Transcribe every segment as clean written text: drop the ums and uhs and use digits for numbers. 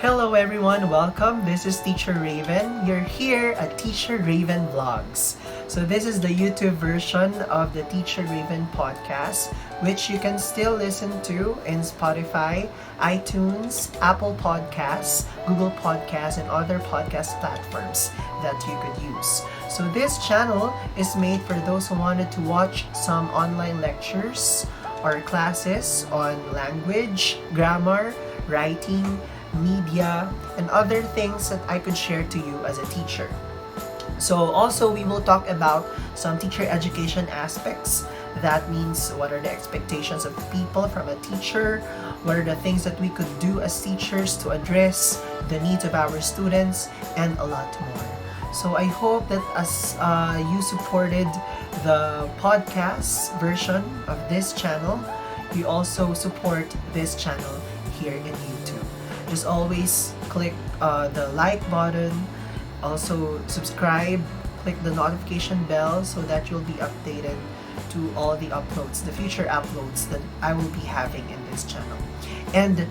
Hello everyone, welcome. This is Teacher Rayven. You're here at Teacher Rayven Vlogs. So this is the YouTube version of the Teacher Rayven Podcast, which you can still listen to in Spotify, iTunes, Apple Podcasts, Google Podcasts, and other podcast platforms that you could use. So this channel is made for those who wanted to watch some online lectures or classes on language, grammar, writing, media, and other things that I could share to you as a teacher. So also we will talk about some teacher education aspects. That means what are the expectations of people from a teacher, what are the things that we could do as teachers to address the needs of our students, and a lot more. So I hope that as you supported the podcast version of this channel, you also support this channel here in YouTube. Just always click the like button, also subscribe, click the notification bell so that you'll be updated to all the uploads, the future uploads that I will be having in this channel. And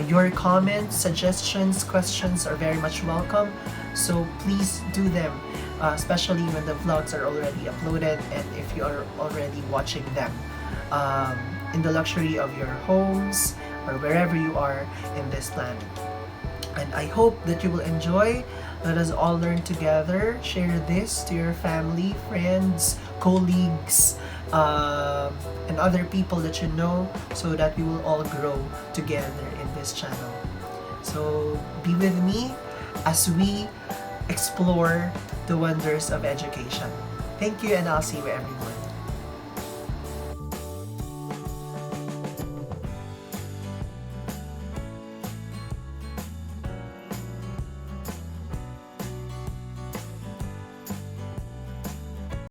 your comments, suggestions, questions are very much welcome, so please do them, especially when the vlogs are already uploaded and if you are already watching them in the luxury of your homes or wherever you are in this planet. And I hope that you will enjoy. Let us all learn together. Share this to your family, friends, colleagues, and other people that you know, so that we will all grow together in this channel. So be with me as we explore the wonders of education. Thank you, and I'll see you everyone.